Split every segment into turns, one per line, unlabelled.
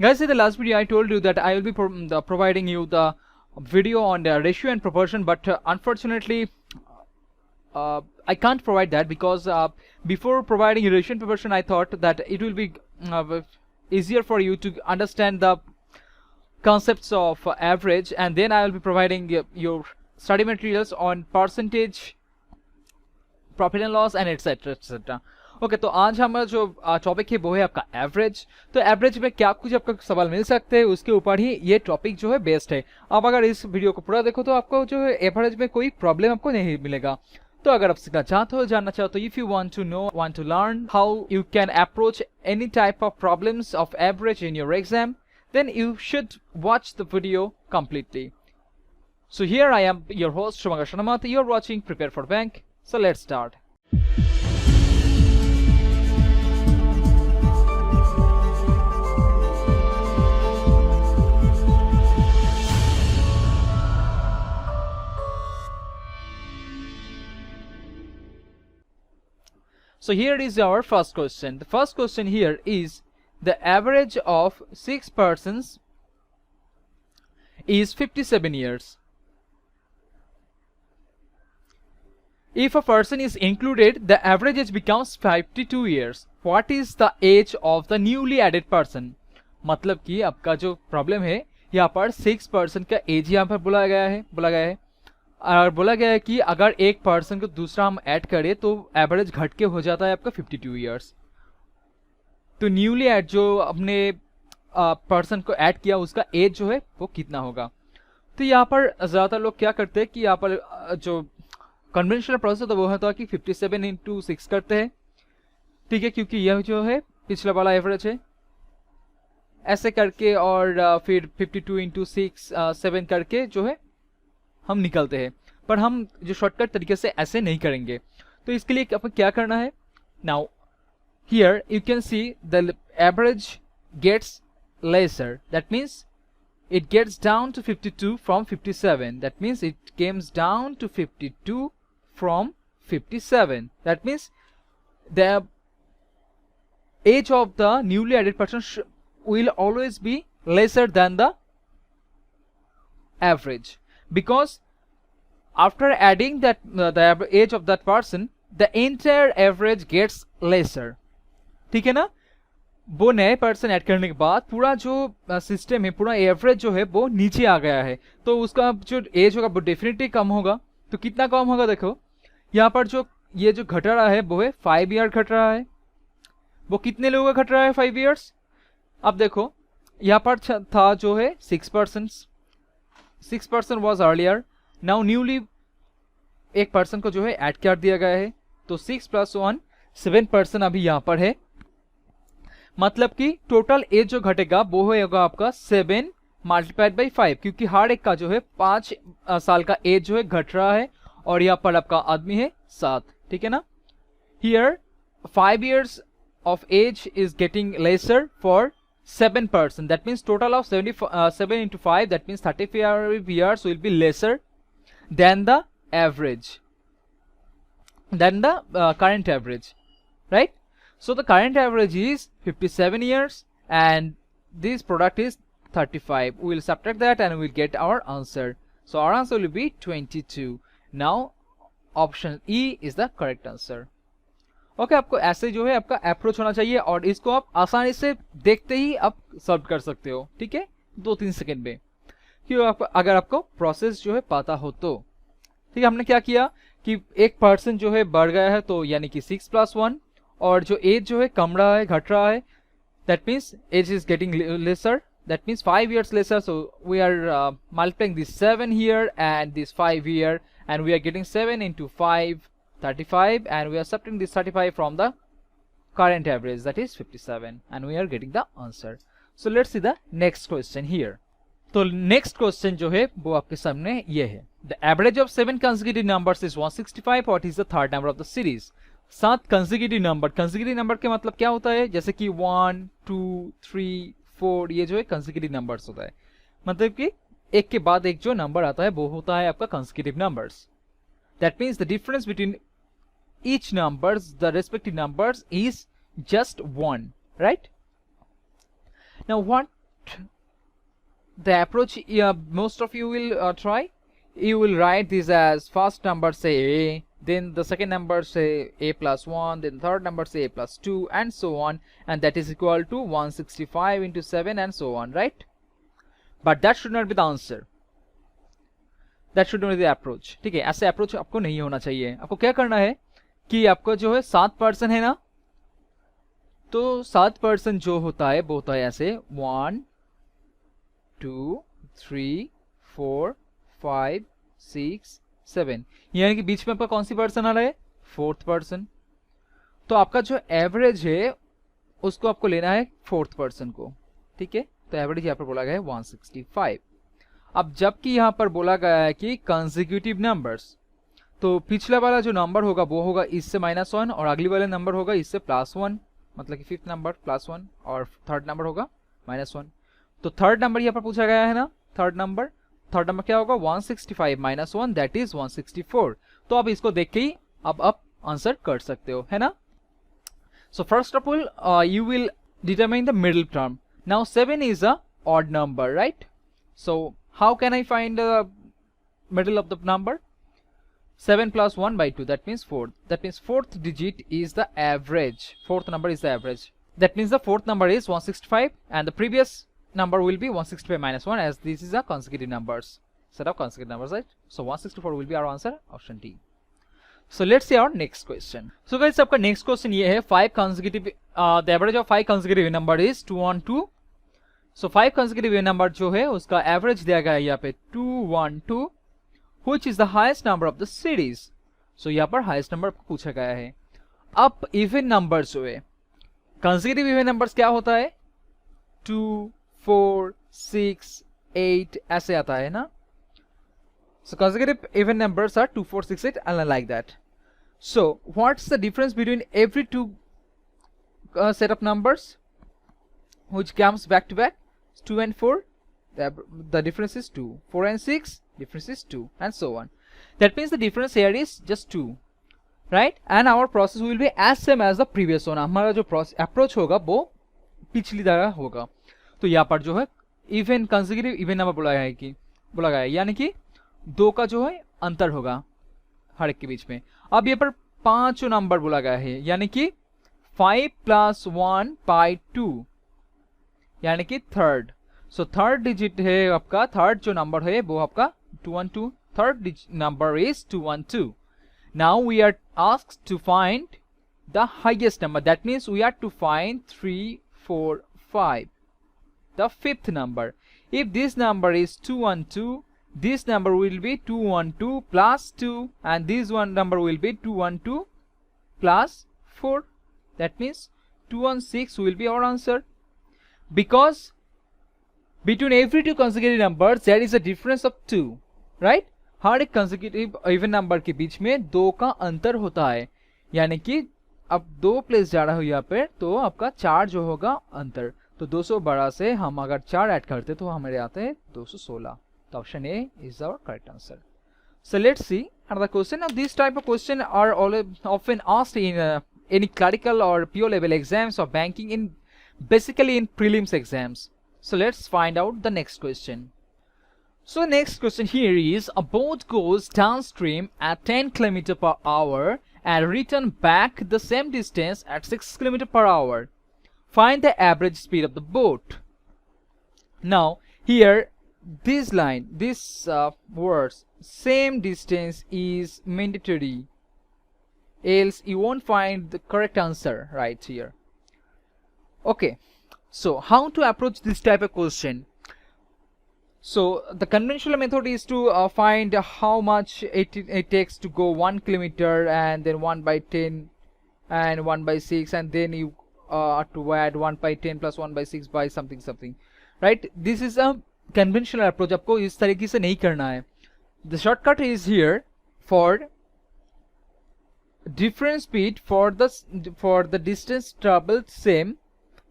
Guys, in the last video I told you that I will be providing you the video on the ratio and proportion, but unfortunately I can't provide that because before providing ratio and proportion I thought that it will be easier for you to understand the concepts of average, and then I will be providing your study materials on percentage, profit and loss and etcetera etcetera. Okay, तो आज हमारा जो topic है वो है आपका average. तो average में क्या कुछ आपका सवाल मिल सकते हैं उसके ऊपर ही ये टॉपिक जो है बेस्ड है. आप अगर इस वीडियो को पूरा देखो तो आपको जो है एवरेज में कोई प्रॉब्लम आपको नहीं मिलेगा. तो अगर आप सीखना चाहते हो, जानना चाहते हो, if you want to know, want to learn how you can approach any type of problems of average in your exam, then you should watch the video completely. So here I am, your host Shumankar Sharma. You are watching Prepare for Bank. So let's start. So here is our first question. The first question here is the average of 6 persons is 57 years. If a person is included, the average age becomes 52 years. What is the age of the newly added person? मतलब कि आपका जो problem है यहाँ पर 6 person का as यहाँ पर बोला गया है और बोला गया है कि अगर एक पर्सन को दूसरा हम ऐड करें तो एवरेज घट के हो जाता है आपका 52 ईयर्स. तो न्यूली ऐड जो अपने पर्सन को ऐड किया उसका एज जो है वो कितना होगा. तो यहाँ पर ज़्यादातर लोग क्या करते हैं कि यहाँ पर जो कन्वेंशनल प्रोसेस तो वो है तो कि 57 इंटू 6 करते हैं, ठीक है, क्योंकि यह जो है पिछला वाला एवरेज है, ऐसे करके और फिर 52 इंटू 7 करके जो है हम निकलते हैं. पर हम जो शॉर्टकट तरीके से ऐसे नहीं करेंगे. तो इसके लिए अपन क्या करना है, now here you can see the average gets lesser. That means it gets down to 52 from 57. That means it comes down to 52 from 57. That means the age of the newly added person will always be lesser than the average, because after adding that the age of that person, the entire average gets lesser. ठीक है ना. वो नए person add करने के बाद पूरा जो सिस्टम है, पूरा एवरेज जो है वो नीचे आ गया है, तो उसका जो एज होगा वो डेफिनेटली कम होगा. तो कितना कम होगा, देखो यहाँ पर जो ये जो घट रहा है वो है 5 ईयर घट रहा है. वो कितने लोगों का घट रहा है 5 ईयर्स. अब देखो यहाँ पर था जो है 6 person was earlier. Now newly एक पर्सन को जो है ऐड कर दिया गया है, तो 6 + 1 7 पर्सन अभी यहाँ पर है. मतलब कि टोटल एज जो घटेगा वो होगा आपका 7 × 5, क्योंकि हर एक का जो है 5 साल का एज जो है घट रहा है और यहाँ पर आपका आदमी है 7, ठीक है ना. Here 5 years of age is getting lesser for 7 person. That means total of 7 into 5, that means 35 years will be lesser than the average, than the current average, right? So the current average is 57 years and this product is 35. We will subtract that and we will get our answer. So our answer will be 22. Now option E is the correct answer. Okay, आपको ऐसे जो है आपका approach होना चाहिए और इसको आप आसानी से देखते ही आप सॉल्व कर सकते हो, ठीक है, 2-3 सेकेंड में. क्यों, अगर आपको प्रोसेस जो है पता हो तो. ठीक है, हमने क्या किया कि एक पर्सन जो है बढ़ गया है, तो यानी कि 6 + 1, और जो एज जो है कम रहा है, घट रहा है, that means age is getting lesser, that means 5 years lesser. So we are multiplying this 7 here and this 5 here, and we are getting 7 into 5, 35, and we are subtracting this 35 from the current average, that is 57, and we are getting the answer. So let's see the next question here. तो next question जो है वो आपके सामने ये है. The average of 7 consecutive numbers is 165. What is the third number of the series. 7 consecutive number के मतलब क्या होता है, जैसे कि 1, 2, 3, 4, ये जो है कंसेक्यूटिव नंबर्स होता है. मतलब कि एक के बाद एक जो नंबर आता है वो होता है आपका consecutive numbers. That means the difference between each numbers, the respective numbers, is just 1, right? Now what the approach most of you will try, you will write this as first number say a, then the second number say a plus 1, then the third number say a plus 2, and so on, and that is equal to 165 into 7 and so on, right? But that should not be the answer, that should not be the approach. ठीक है, ऐसे approach आपको नहीं होना चाहिए. आपको क्या करना है कि आपको जो है 7% है ना, तो 7% जो होता है वो होता है ऐसे 1 2 3 4 5 6 7, यानी कि बीच में आपका कौन सी पर्सन आ रहा है, 4th पर्सन. तो आपका जो एवरेज है उसको आपको लेना है 4th पर्सन को. ठीक है, तो एवरेज यहाँ पर बोला गया है 165. अब जबकि यहाँ पर बोला गया है कि कंसेक्यूटिव नंबर्स, तो पिछला वाला जो नंबर होगा वो होगा इससे -1 और अगली वाला नंबर होगा इससे +1, मतलब कि 5th नंबर +1 और 3rd नंबर होगा -1. तो 3rd नंबर यहाँ पर पूछा गया है ना, 3rd नंबर क्या होगा 165 - 1 दैट इज 164. तो आप इसको देख के ही अब आप आंसर कर सकते हो, है ना. So first of all you will determine the middle term. Now 7 is a odd number, right? So how can I find the middle of the number? 7 plus 1 by 2, that means 4. That means 4th digit is the average. 4th number is the average. That means the 4th number is 165 and the previous number will be 165 minus 1, as this is a consecutive numbers, set of consecutive numbers, right? So 164 will be our answer, option D. So let's see our next question. So guys, आपका next question ये है 5 consecutive, the average of 5 consecutive number is 212. So 5 consecutive number जो है उसका average दिया गया है यहाँ पे 212, which is the highest number of the series. So यहाँ पर highest number पूछा गया है. अब even numbers हुए, consecutive even numbers क्या होता है, 2 4 6 8 ऐसे आता है ना. So consecutive even numbers are 2 4 6 8 and like that. So what's the difference between every two set of numbers which comes back to back? 2 and 4, the difference is 2. 4 and 6, difference is 2, and so on. That means the difference here is just 2, right? And our process will be as same as the previous one. हमारा जो approach होगा वो पिछली तरह होगा. तो यहाँ पर जो है इवन कंसेक्यूटिव इवन नंबर बोला गया है, यानी कि 2 का जो है अंतर होगा हर एक के बीच में. अब यहाँ पर 5 नंबर बोला गया है, यानी कि 5 plus 1 by 2, यानी कि 3rd. सो 3rd डिजिट है आपका, 3rd जो नंबर है वो आपका 212. 3rd number is 212. Now we are asked to find the highest number. That means we have to find 3 4 5, the 5th number. If this number is 212, this number will be 212 plus 2, and this one number will be 212 plus 4. That means 216 will be our answer. Because between every two consecutive numbers there is a difference of 2, right? हर एक consecutive even number के बीच में 2 का अंतर होता है, यानी कि अब 2 प्लेस जा रहा हो यहाँ पे, तो आपका 4 जो होगा अंतर, तो 212 से हम अगर 4 ऐड करते तो हमारे आते हैं 216. तो option A is our correct answer. So let's see another question. Now these type of question are often asked in any clerical or PO level exams or banking, in basically in prelims exams. So let's find out the next question. So next question here is, a boat goes downstream at 10 km per hour and return back the same distance at 6 km per hour. Find the average speed of the boat. Now here this line, this words same distance is mandatory, else you won't find the correct answer right here. Okay, so how to approach this type of question? So the conventional method is to find how much it takes to go 1 kilometer, and then 1 by 10 and 1 by 6, and then you to add 1 by 10 plus 1 by 6 by something, right? This is a conventional approach. आपको इस तरीके से नहीं करना है. The shortcut is here for different speed for the distance traveled same.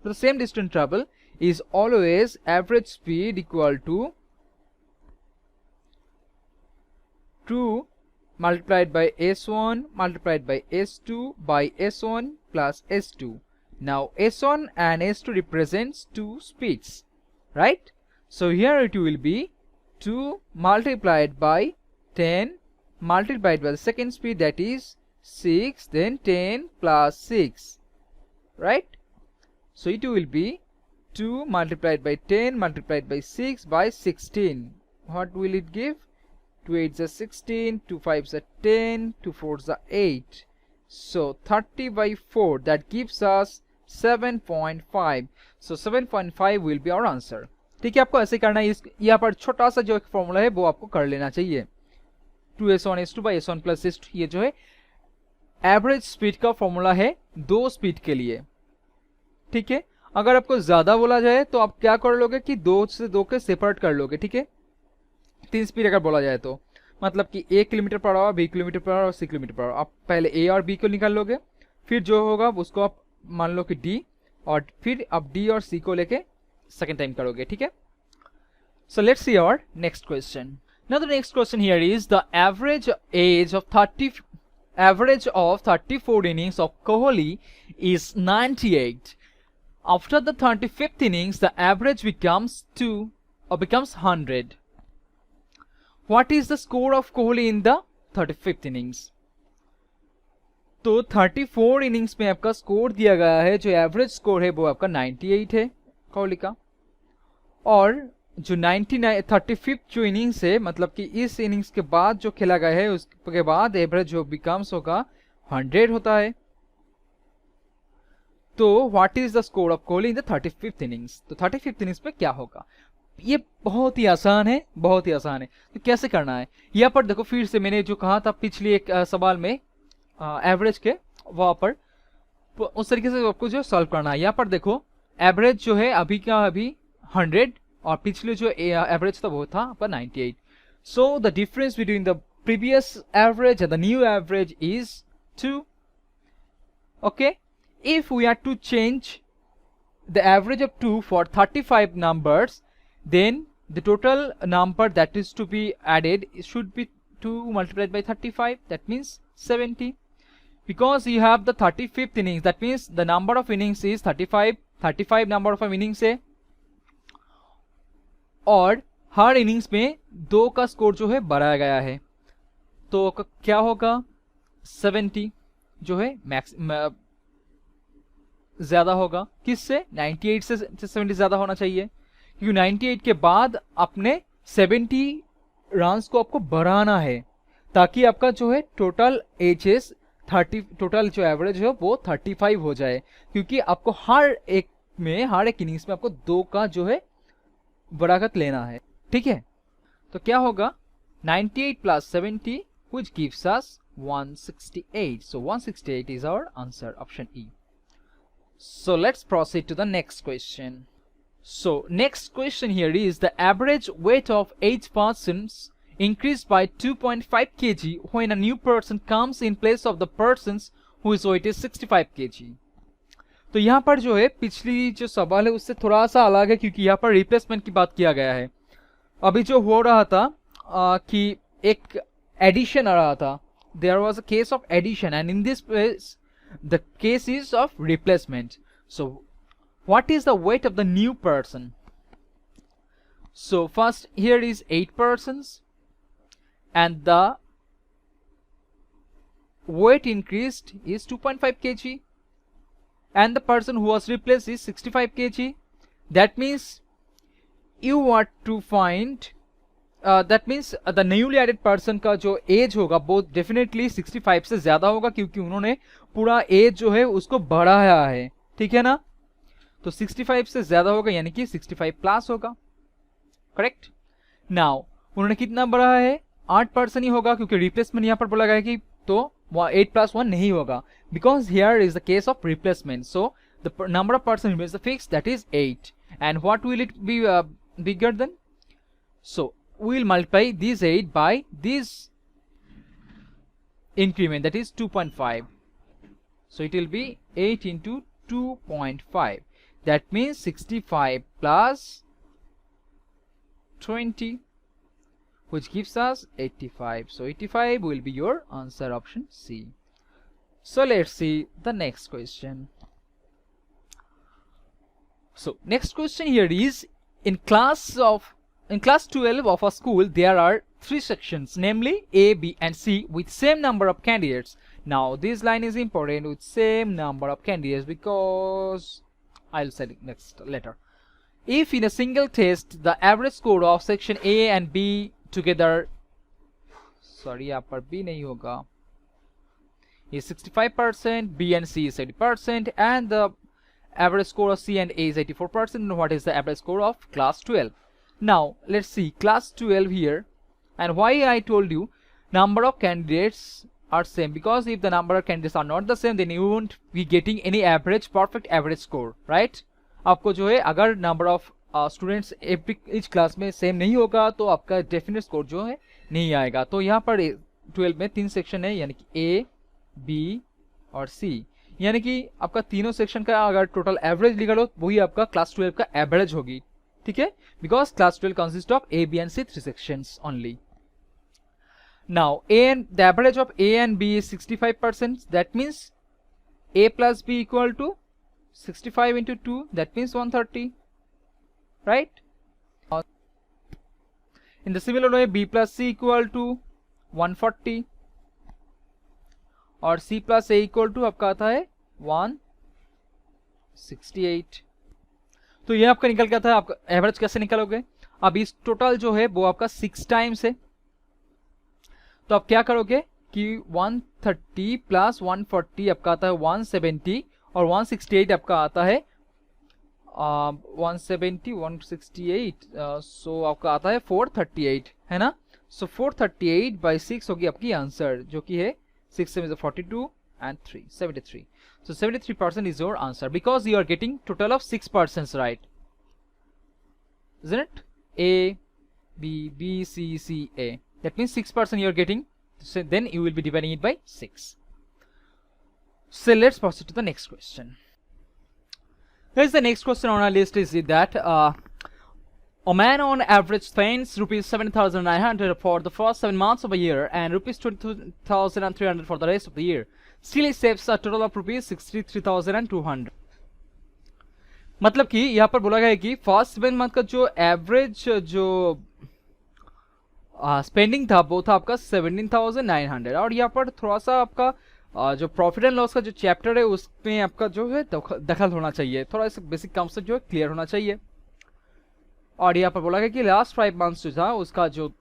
The same distance travel is always average speed equal to 2 multiplied by S1 multiplied by S2 by S1 plus S2. Now S1 and S2 represents two speeds, right? So here it will be 2 multiplied by 10 multiplied by the second speed, that is 6, then 10 plus 6, right? So it will be 2 multiplied by 10 multiplied by 6 by 16. What will it give? 2 8s are 16, 2 5s are 10, 2 4s are 8. So 30 by 4, that gives us 7.5. So 7.5 will be our answer. ठीक है, आपको ऐसे करना है. यहाँ पर छोटा सा जो एक फॉर्मूला है वो आपको कर लेना चाहिए. 2s1 s2 by s1 plus s2, ये जो है एवरेज स्पीड का फॉर्मूला है 2 स्पीड के लिए. ठीक है, अगर आपको ज्यादा बोला जाए तो आप क्या कर लोगे कि 2 से 2 के सेपरेट कर लोगे. ठीक है, 3 स्पीड अगर बोला जाए तो मतलब कि 1 kilometre per hour, 2 kilometre per hour और 6 किलोमीटर पर आवर. आप पहले ए और बी को निकाल लोगे, फिर जो होगा उसको आप मान लो कि डी, और फिर आप डी और सी को लेके सेकेंड टाइम करोगे. ठीक है, so let's see our next question. Now the next question here is the average age of 34 innings of Kohli is 98. After the 35th innings, the average becomes 100. What is the score of Kohli in the 35th innings? तो 34 innings में आपका score दिया गया है, जो average score है वो आपका 98 है कोहली का, और जो 35th जो इनिंग्स है, मतलब कि इस इनिंग्स के बाद जो खेला गया है उसके बाद एवरेज जो बिकम्स होगा 100 होता है. तो what is the score of Kohli in the 35th innings? तो 35th इनिंग्स में क्या होगा? ये बहुत ही आसान है, बहुत ही आसान है. तो कैसे करना है, यहाँ पर देखो फिर से मैंने जो कहा था पिछली एक सवाल में एवरेज के, वहां पर उस तरीके से आपको जो सॉल्व करना है. यहाँ पर देखो एवरेज जो है अभी का अभी 100 और पिछले जो एवरेज था वो था आपका 98. So the difference between the previous average and the new average is 2. Okay, if we are to change the average of 2 for 35 numbers, then the total number that is to be added should be 2 multiplied by 35, that means 70. Because you have the 35th innings, that means the number of innings is 35 number of innings है, और हर innings में 2 का score जो है बढ़ाया गया है. तो क्या होगा, 70 जो है मैक्स ज्यादा होगा. किससे? 98 से 70 ज्यादा होना चाहिए, क्योंकि 98 के बाद अपने 70 रन्स को आपको बढ़ाना है, ताकि आपका जो है टोटल एजेस 30, टोटल जो एवरेज है वो 35 हो जाए. क्योंकि आपको हर एक इनिंग्स में आपको 2 का जो है बढ़ाकर लेना है. ठीक है, तो क्या होगा, 98 plus 70 which gives us 168. So 168 is our answer, option E. So let's proceed to the next question. So next question here is the average weight of 8 persons increased by 2.5 kg when a new person comes in place of the persons whose weight is 65 kg. तो यहाँ पर जो है पिछली जो सवाल है उससे थोड़ा सा अलग है, क्योंकि यहाँ पर रिप्लेसमेंट की बात किया गया है. अभी जो हो रहा था कि एक एडिशन आ रहा था, there was a case of addition, and in this case the case is of replacement. So what is the weight of the new person? So first here is 8 persons and the weight increased is 2.5 kg and the person who was replaced is 65 kg. That means you want to find that means the newly added person का जो as होगा वो definitely 65 से ज्यादा होगा, क्योंकि उन्होंने पूरा एज जो है उसको बढ़ाया है. ठीक है ना, तो 65 से ज्यादा होगा यानी कि 65 प्लस होगा. करेक्ट. नाउ उन्होंने कितना बढ़ाया है, 8 पर्सन ही होगा, क्योंकि रिप्लेसमेंट यहाँ पर बोला गया कि तो 8 plus 1 नहीं होगा, because here is the case of replacement. So the number of person remains the fixed, that is 8. And what will it be bigger than? So we will multiply this 8 by this increment, that is 2.5. So it will be 8 into 2.5. That means 65 plus 20, which gives us 85. So 85 will be your answer, option C. So let's see the next question. So next question here is, In class 12 of a school, there are 3 sections, namely A, B, and C, with same number of candidates. Now this line is important, with same number of candidates, because I'll say it next later. If in a single test the average score of section A and B together, sorry यहाँ पर B नहीं होगा, is 65%, B and C is 70%, and the average score of C and A is 84%, and what is the average score of class 12? Now let's see class 12 here. And why I told you number of candidates are same, because if the number of candidates are not the same, then you won't be getting any average, perfect average score, right? आपको जो है अगर number of students each class में same नहीं होगा तो आपका definite score जो है नहीं आएगा. तो यहाँ पर 12 में 3 सेक्शन है, यानी कि A, B और C, यानी कि आपका तीनों सेक्शन का अगर टोटल एवरेज निकालो वही आपका क्लास 12 का एवरेज होगी. ठीक है, because class 12 consist of A, B and C 3 sections only. Now the average of A and B is 65%. That means A plus B equal to 65 into 2. That means 130. Right? In the similar way, B plus C equal to 140 और C plus A equal to आपका आता है 168. तो ये आपका निकल गया था. आपका एवरेज कैसे निकालोगे? अब इस टोटल जो है वो आपका 6 टाइम्स है, तो आप क्या करोगे कि 130 प्लस 140 आपका आता है 170 और 168 आपका आता है 170 168, सो आपका आता है 438, है ना. सो 438 बाई 6 होगी आपकी आंसर, जो कि है 6 7 42 and 3 73. So 73% is your answer, because you are getting total of 6 persons, right? Isn't it? A, B, B, C, C, A. That means 6% you are getting. So then you will be dividing it by 6. So let's proceed to the next question. Guys, the next question on our list is that a man on average spends rupees 7,900 for the first 7 months of a year and rupees 22,300 for the rest of the year. Still he saves a total of rupees 63,200. मतलब कि यहाँ पर बोला गया है कि first 7 month का जो एवरेज जो स्पेंडिंग था वो था आपका 17,900, और यहाँ पर थोड़ा सा आपका जो प्रॉफिट एंड लॉस का जो चैप्टर है उसमें आपका जो है दखल होना चाहिए, थोड़ा सा बेसिक कॉन्सेप्ट जो है क्लियर होना चाहिए. और यहाँ पर बोला गया कि लास्ट 5 मंथ्स जो था उसका जो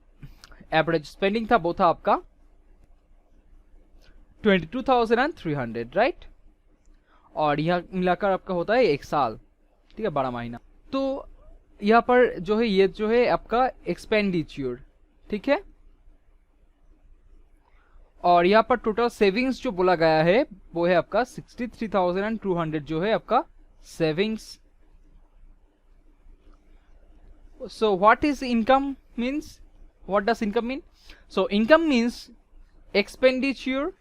एवरेज स्पेंडिंग था वो था आपका 22,300, राइट. और यहाँ मिलाकर आपका होता है 1 साल, ठीक है, 12 महीना. तो यहाँ पर जो है ये जो है आपका एक्सपेंडिचर, ठीक है. और यहाँ पर टोटल सेविंग्स जो बोला गया है वो है आपका 63,200 जो है आपका savings. So what is income means? What does income mean? So income means expenditure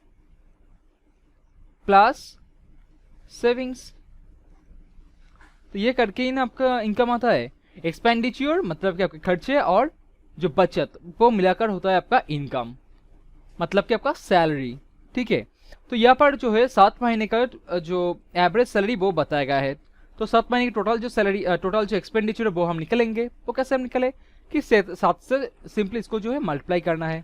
plus savings. तो ये करके ही ना आपका इनकम आता है. एक्सपेंडिचर मतलब कि आपके खर्चे और जो बचत वो मिलाकर होता है आपका इनकम, मतलब कि आपका सैलरी, ठीक है. तो यहाँ पर जो है 7 महीने का जो एवरेज सैलरी वो बताया गया है. तो 7 महीने की टोटल जो सैलरी टोटल जो एक्सपेंडिचर है वो हम निकलेंगे. वो कैसे हम निकले कि 7 से सिंपली इसको जो है मल्टीप्लाई करना है.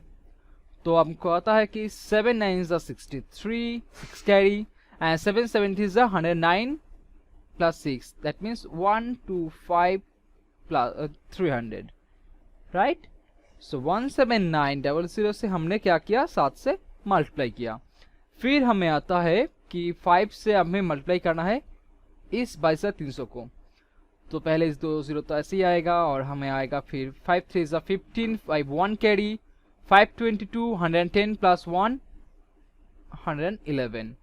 तो हमको आता है कि 7 9 is 63, 6 carry, and 7 7 is 109 plus 6. That means 125 plus 300, right? So 17900 से हमने क्या किया, 7 से मल्टीप्लाई किया. फिर हमें आता है कि 5 से हमें मल्टीप्लाई करना है इस 22,300 को. तो पहले इस 2 0 तो ऐसे ही आएगा और हमें आएगा फिर 5 3 is 15, 5 1 carry, 522, 110 plus 1 111.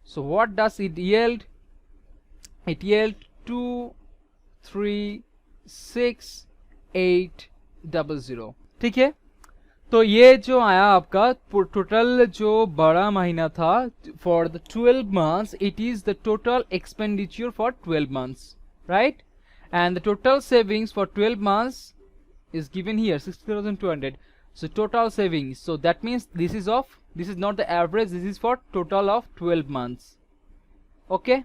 So what does it yield? It yield 2 3 6 8 00. ठीक है. तो ये जो आया आपका टोटल जो 12 महीना था for the 12 months, it is the total expenditure for 12 months, right? And the total savings for 12 months is given here 60,200. So total savings, so that means this is not the average, this is for total of 12 months. Okay,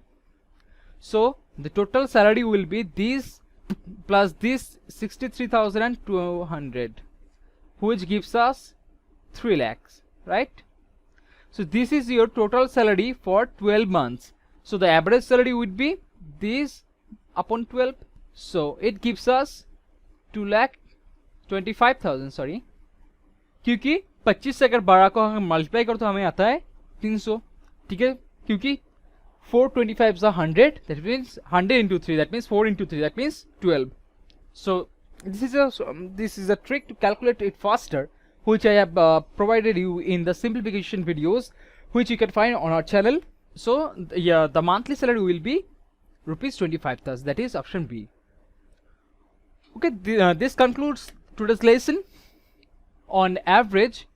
so the total salary will be this plus this 63,200, which gives us 3 lakhs, right? So this is your total salary for 12 months. So the average salary would be this upon 12. So it gives us 2,25,000, sorry, क्योंकि 25 से अगर 12 को हम multiply कर तो हमें आता है 300, ठीक है, क्योंकि 425 is 100, that means 100 into 3, that means 4 into 3, that means 12. So this is a trick to calculate it faster, which I have provided you in the simplification videos, which you can find on our channel. So yeah, the monthly salary will be rupees 25,000, that is option B. Okay, this concludes today's lesson on average.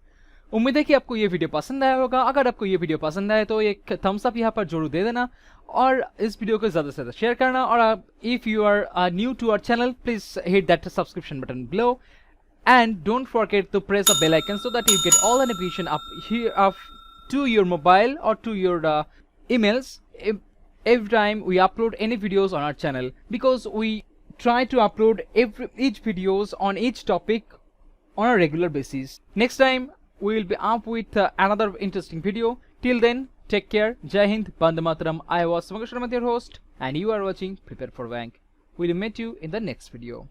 उम्मीद है कि आपको ये video पसंद आया होगा. अगर आपको ये वीडियो पसंद आए तो एक थम्स अप यहाँ पर जरूर दे देना और इस वीडियो को ज़्यादा से ज़्यादा शेयर करना. और if you are new to our channel, please hit that subscription button below and don't forget to press the bell icon so that you get all the notification up here to your mobile or to your emails every time we upload any videos on our channel, because we try to upload each videos on each topic on a regular basis. Next time we will be up with another interesting video. Till then, take care. Jai Hind, Bande Mataram. I was Samagasharamath, your host, and you are watching Prepare for Bank. We'll meet you in the next video.